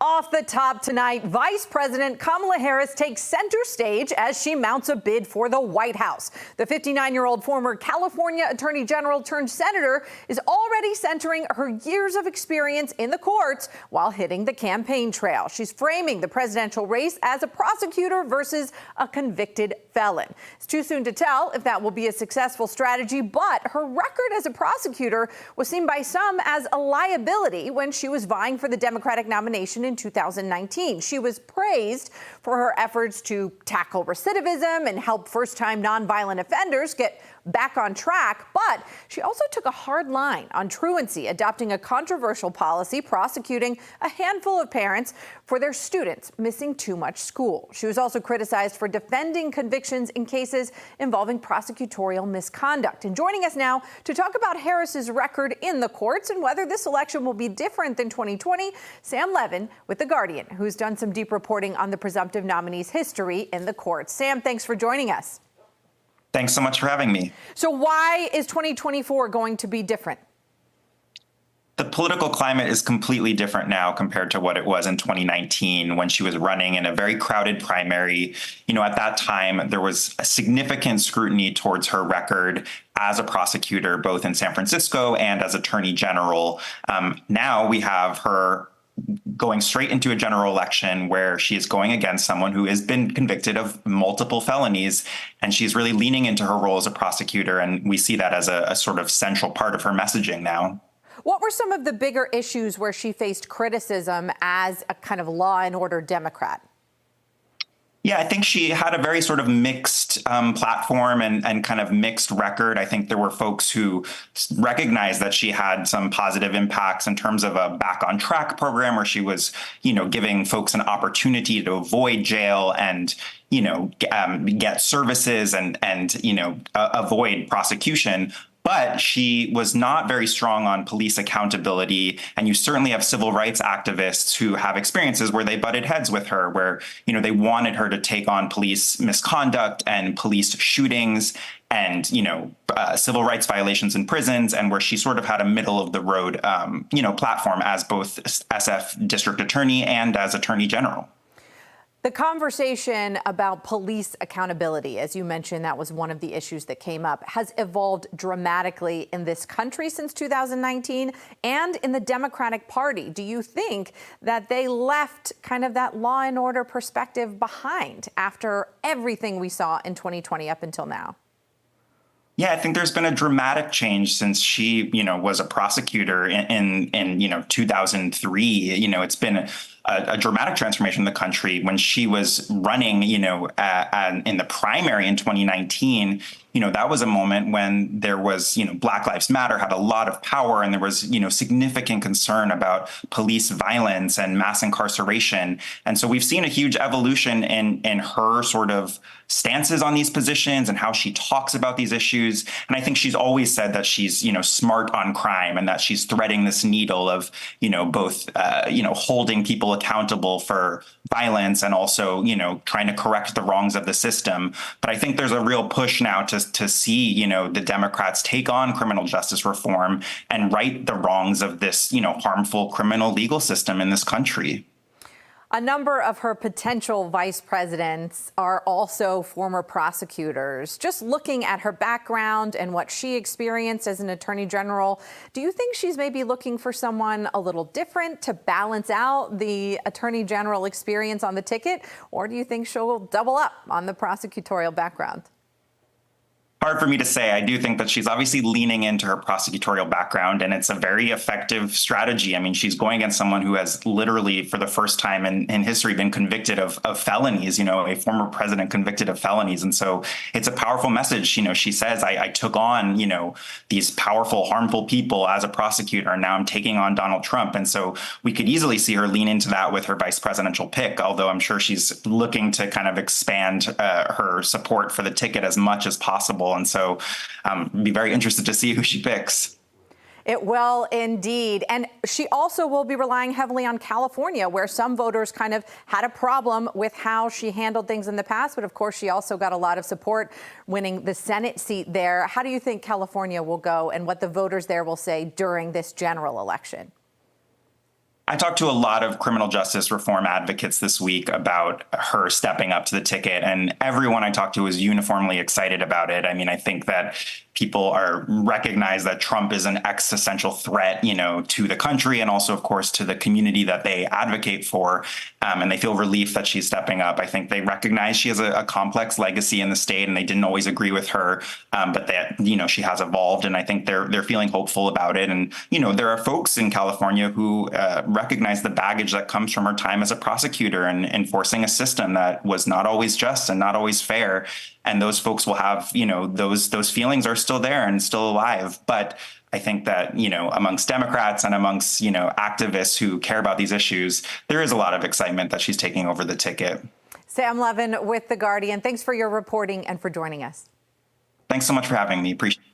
Off the top tonight, Vice President Kamala Harris takes center stage as she mounts a bid for the White House. The 59-year-old former California Attorney General turned senator is already centering her years of experience in the courts while hitting the campaign trail. She's framing the presidential race as a prosecutor versus a convicted felon. It's too soon to tell if that will be a successful strategy, but her record as a prosecutor was seen by some as a liability when she was vying for the Democratic nomination in 2019. She was praised for her efforts to tackle recidivism and help first-time nonviolent offenders get back on track, but she also took a hard line on truancy, adopting a controversial policy prosecuting a handful of parents for their students missing too much school. She was also criticized for defending convictions in cases involving prosecutorial misconduct. And joining us now to talk about Harris's record in the courts and whether this election will be different than 2020, Sam Levin with The Guardian, who's done some deep reporting on the presumptive nominee's history in the courts. Sam, thanks for joining us. Thanks so much for having me. So why is 2024 going to be different? The political climate is completely different now compared to what it was in 2019 when she was running in a very crowded primary. You know, at that time, there was a significant scrutiny towards her record as a prosecutor, both in San Francisco and as Attorney General. Now we have her going straight into a general election where she is going against someone who has been convicted of multiple felonies, and she's really leaning into her role as a prosecutor, and we see that as a sort of central part of her messaging now. What were some of the bigger issues where she faced criticism as a kind of law and order Democrat? Yeah, I think she had a very sort of mixed platform and kind of mixed record. I think there were folks who recognized that she had some positive impacts in terms of a back on track program where she was, giving folks an opportunity to avoid jail and, get services and avoid prosecution. But she was not very strong on police accountability. And you certainly have civil rights activists who have experiences where they butted heads with her, where, they wanted her to take on police misconduct and police shootings and, civil rights violations in prisons, and where she sort of had a middle of the road, platform as both SF district attorney and as attorney general. The conversation about police accountability, as you mentioned, that was one of the issues that came up, has evolved dramatically in this country since 2019 and in the Democratic Party. Do you think that they left kind of that law and order perspective behind after everything we saw in 2020 up until now? Yeah, I think there's been a dramatic change since she, was a prosecutor in 2003. It's been a dramatic transformation in the country. When she was running, in the primary in 2019, that was a moment when there was, Black Lives Matter had a lot of power, and there was, significant concern about police violence and mass incarceration. And so we've seen a huge evolution in her sort of stances on these positions and how she talks about these issues. And I think she's always said that she's, smart on crime and that she's threading this needle of, both, holding people accountable for violence and also, trying to correct the wrongs of the system. But I think there's a real push now to see, the Democrats take on criminal justice reform and right the wrongs of this, harmful criminal legal system in this country. A number of her potential vice presidents are also former prosecutors. Just looking at her background and what she experienced as an attorney general, do you think she's maybe looking for someone a little different to balance out the attorney general experience on the ticket? Or do you think she'll double up on the prosecutorial background? Hard for me to say. I do think that she's obviously leaning into her prosecutorial background, and it's a very effective strategy. I mean, she's going against someone who has literally, for the first time in history, been convicted of felonies, a former president convicted of felonies. And so it's a powerful message. She says, I took on, these powerful, harmful people as a prosecutor, and now I'm taking on Donald Trump. And so we could easily see her lean into that with her vice presidential pick, although I'm sure she's looking to kind of expand her support for the ticket as much as possible. And so be very interested to see who she picks. It will indeed. And she also will be relying heavily on California, where some voters kind of had a problem with how she handled things in the past. But of course, she also got a lot of support winning the Senate seat there. How do you think California will go and what the voters there will say during this general election? I talked to a lot of criminal justice reform advocates this week about her stepping up to the ticket, and everyone I talked to was uniformly excited about it. I mean, I think that people recognize that Trump is an existential threat, to the country and also, of course, to the community that they advocate for. And they feel relief that she's stepping up. I think they recognize she has a complex legacy in the state, and they didn't always agree with her, but that, she has evolved, and I think they're feeling hopeful about it. And, there are folks in California who recognize the baggage that comes from her time as a prosecutor and enforcing a system that was not always just and not always fair. And those folks will have, those feelings are still there and still alive. But I think that, amongst Democrats and amongst, activists who care about these issues, there is a lot of excitement that she's taking over the ticket. Sam Levin with The Guardian. Thanks for your reporting and for joining us. Thanks so much for having me. Appreciate it.